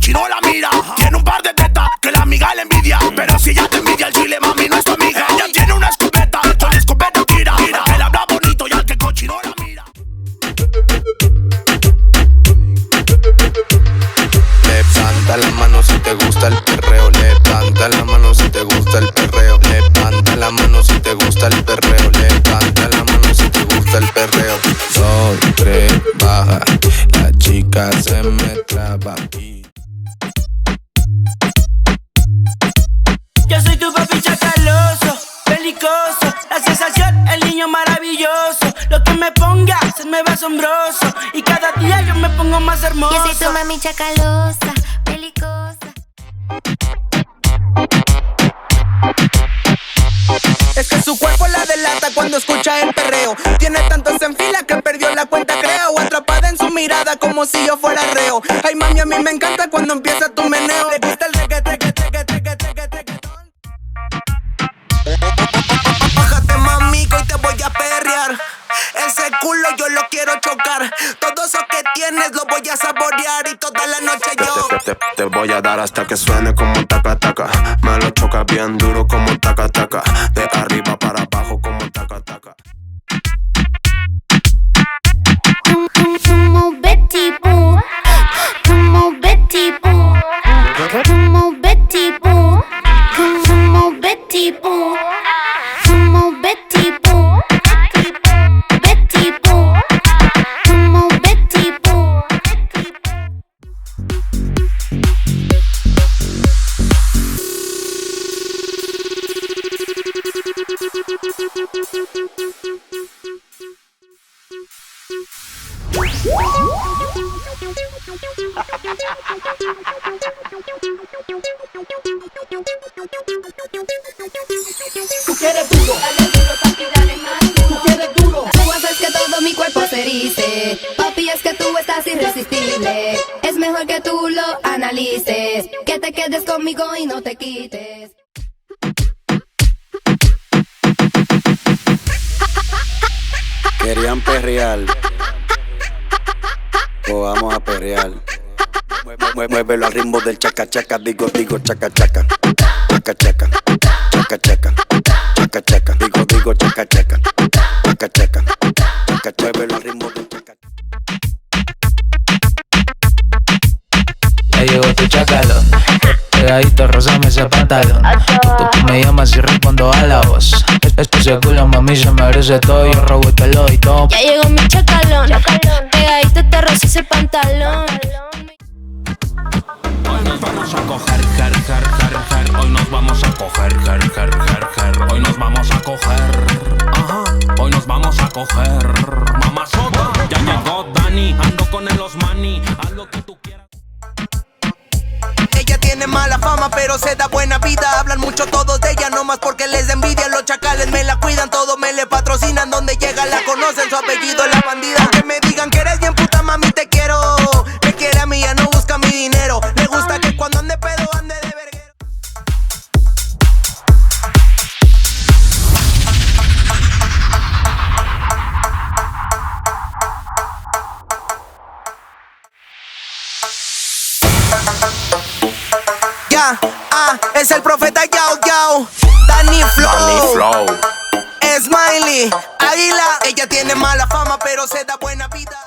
cochino la mira. Tiene un par de tetas que la amiga le envidia, pero si ella te envidia el chile, mami, no es tu amiga. Ella tiene una escopeta, con la escopeta tira. Él habla bonito y al que cochino la mira. Levanta la mano si te gusta el perreo. Levanta la mano si te gusta el perreo. Levanta la mano si te gusta el perreo. Levanta la mano si te gusta el perreo. 2, 3, baja. La chica se me traba aquí. Yo soy tu papi chacaloso, belicoso, la sensación, el niño maravilloso. Lo que me ponga se me va asombroso y cada día yo me pongo más hermoso. Yo soy tu mami chacalosa, belicosa. Es que su cuerpo la delata cuando escucha el perreo. Tiene tantos en fila que perdió la cuenta, creo. Atrapada en su mirada como si yo fuera reo. Ay mami, a mí me encanta cuando empieza tu meneo. Le gusta el reggaetón. Bájate mami, que hoy te voy a perrear. Ese culo yo lo quiero chocar. Todo eso que tienes lo voy a saborear. Y toda la noche yo Te voy a dar hasta que suene como taca taca. Me lo choca bien duro como taca taca. De arriba para abajo como taca taca. Como Betty Boo, como Betty Boo, como Betty Boo, como Betty Boo, como Betty Boo, Betty Boo, como Betty Boo. Tú quieres duro, dale duro, papi, dale más duro. Tú quieres duro. Tú haces que todo mi cuerpo se erice. Papi, es que tú estás irresistible. Es mejor que tú lo analices. Que te quedes conmigo y no te quites. Querían perrear, pues vamos a perrear. Muévelo al ritmo del chaca chaca, digo chaca chaca, chaca chaca, chaca chaca, chaca chaca, digo chaca chaca, chaca chaca, chaca. Muévelo al ritmo del chaca. Ya llegó tu chacalón, pegadito, rozame ese pantalón. Tú me llamas y respondo a la voz. Ese culo, mami, se merece todo. Yo robo y te lo doy todo. Ya llegó mi chacalón, pegadito te roza ese pantalón. Hoy nos vamos a coger, hoy nos vamos a coger, hoy nos vamos a coger, ajá, hoy nos vamos a coger, mamazota. Ya llegó Dani, ando con el Osmani, haz lo que tú quieras. Ella tiene mala fama pero se da buena vida. Hablan mucho todos de ella nomás porque les da envidia. Los chacales me la cuidan, todo me le patrocinan. Donde llega la conocen, su apellido es la bandida. Que me digan que eres bien puta, mami, te quiero. Me quiere a mí, ya no busca mi dinero. Le gusta que cuando ande pedo ande de verguero. Es el profeta Yao Yao, Danny Flow, Smiley, Águila. Ella tiene mala fama pero se da buena vida.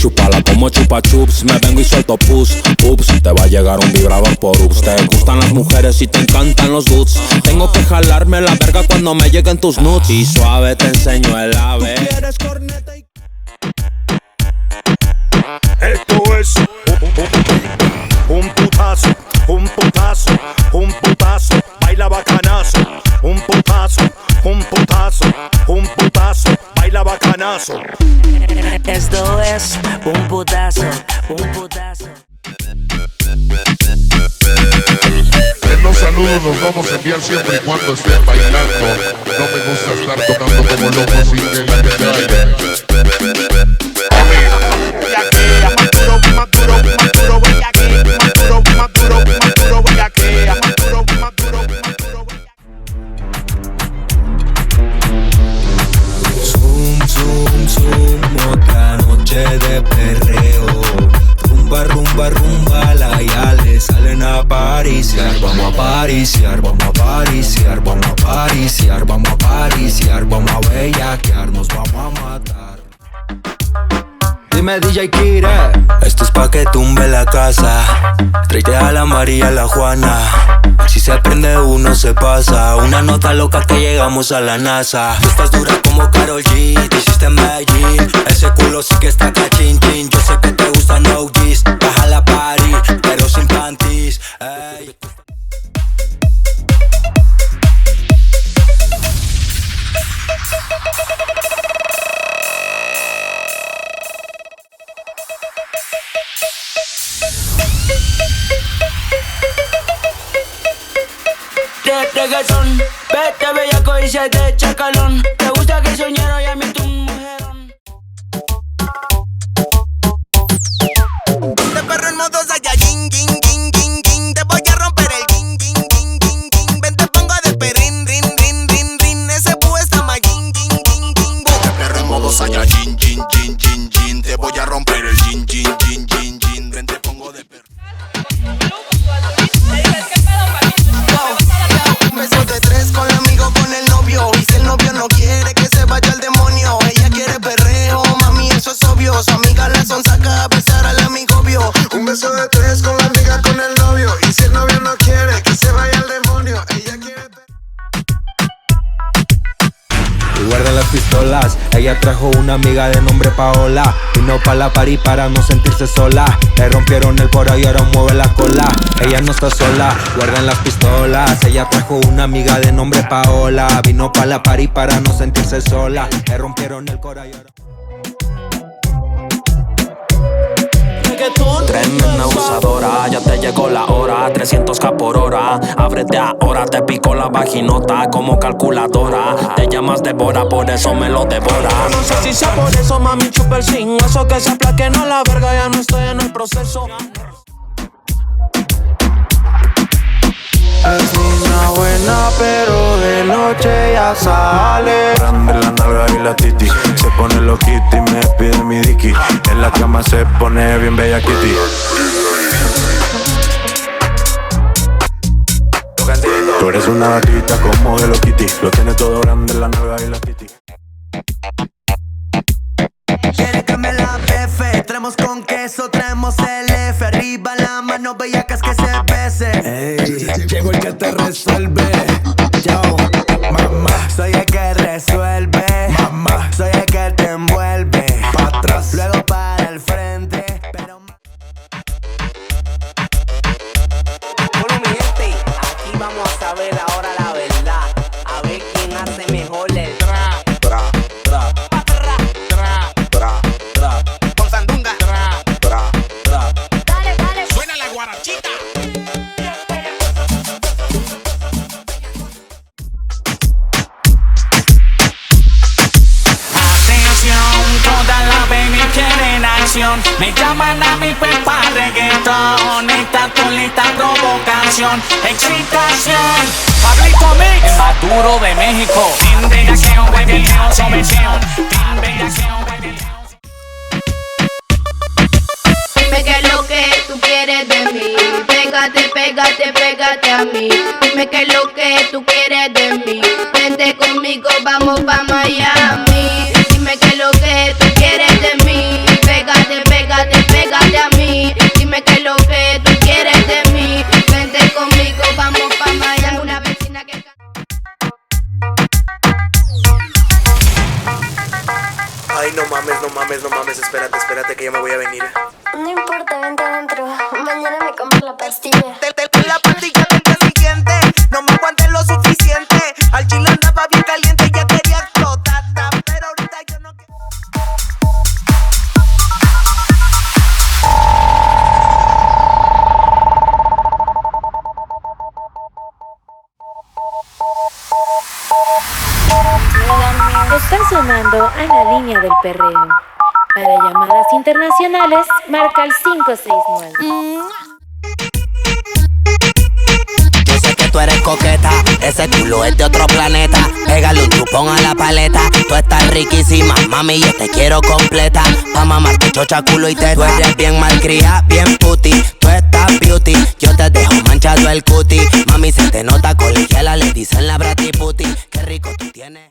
Chúpala como chupa chups, me vengo y suelto pus. Ups, te va a llegar un vibrador por ups. Te gustan las mujeres y te encantan los dudes. Tengo que jalarme la verga cuando me lleguen tus nudes. Y suave te enseño el ave. Esto es un putazo, un putazo, un putazo, baila bacanazo, un putazo, un putazo, un putazo, baila bacanazo. Esto es un putazo, un putazo. Los saludos los vamos a enviar siempre y cuando estén bailando. No me gusta estar tocando como loco sin que la que caiga. Zoom, zoom, zoom, otra noche. noche de perreo. Rumba, rumba, rumba, la yale salen a pariciar. Vamos a pariciar, vamos a pariciar, vamos a pariciar, vamos a pariciar, vamos a bellaquear, nos vamos a matar. Dime DJ Kire, esto es pa' que tumbe la casa. Tráete a la María, a la Juana. Si se prende uno se pasa. Una nota loca que llegamos a la NASA. Tú estás dura como Karol G, te hiciste en Medellín. Ese culo sí que está cachín, chin. Yo sé que te gustan OGs. Baja la party, pero sin panties. Ey. Reggaetón, vete bellaco y se te chacalón. Te gusta que soñero y a mí tu mujerón. Te perro en modo Saiyajin, jin, jin, jin, jin. Te voy a romper el jin, jin, jin, jin, jin. Ven, te pongo de perrin, rin, rin, rin, rin. Ese búho está más jin, jin, jin, jin. Te perro en modo Saiyajin, jin, jin, jin, jin. Te voy a romper el jin, jin, jin, jin, jin. Ven, te pongo de perro. Beso de tres con el amigo, con el novio. Y si el novio no quiere que se vaya al demonio, ella quiere perreo, mami, eso es obvio. Su amiga la sonsaca a besar al amigo obvio. Un beso de tres con la amiga, con el novio. Y si el novio no quiere que se vaya al demonio, ella quiere Guarda las pistolas, ella trajo una amiga de nombre Paola. Vino pa' la party para no sentirse sola. Le rompieron el coro y ahora mueve la cola. Ella no está sola, guardan las pistolas. Ella trajo una amiga de nombre Paola. Vino pa' la party para no sentirse sola. Le rompieron el coro y ahora... Tremenda abusadora, ya te llegó la hora. 300k por hora, ábrete ahora. Te pico la vaginota como calculadora. Te llamas Devora, por eso me lo devora. No sé si sea por eso, mami, chupa el sin. Eso que se aplaque, no la verga, ya no estoy en el proceso. Es niña buena, pero de noche ya sale. Grande la nalga y la titi. Se pone loquita y me pide mi dicky. En la cama se pone bien bella kitty. Tú eres una gatita como Hello Kitty. Lo tiene todo grande la nalga y la titi. Quiere que me la F, traemos con queso, traemos el F. Arriba la mano, bellacas que se bese. Ey, llegó el que te resuelve. Yo, mamá. Soy el que resuelve. Mamá. Soy el que te envuelve. Pa' atrás. Luego para el frente. Pero... Bueno, mi gente, aquí vamos a saber ahora la verdad. A ver quién hace mejor el trap. Con sandunga. Dale, dale. Suena la guarachita. Todas las baby quieren acción. Me llaman a mi pepa reggaetón. Esta tulita provocación, excitación. Pablito Mix, el más duro de México. Bien bellaqueo, bellaqueo, sobeseo. Bien bellaqueo, bellaqueo. Dime qué es lo que tú quieres de mí. Pégate, pégate, pégate a mí. Dime qué es lo que tú quieres de mí. Vente conmigo, vamos pa' Miami. Dime qué es lo que tú quieres de mí. Pégate, pégate, pégate a mí. Dime qué es lo que tú quieres de mí. Vente conmigo, vamos pa' Miami. Una vecina que... Ay, no mames, no mames, no mames. Espérate que ya me voy a venir. No importa, vente adentro. Mañana me compro la pastilla. La pastilla del día siguiente. No me aguanté lo suficiente. Al chile andaba bien caliente, ya quería explotar. Pero ahorita yo no quiero. Está sonando a la línea del perreo. Para llamadas internacionales, marca el 569. Yo sé que tú eres coqueta, ese culo es de otro planeta. Pégale un chupo ponga la paleta. Tú estás riquísima, mami, yo te quiero completa. Pa' mamarte chocha, culo y teta. Tú eres bien malcriada, bien puti. Tú estás beauty, yo te dejo manchado el cuti. Mami, se te nota colegiala, le dicen la bratiputi. Qué rico tú tienes.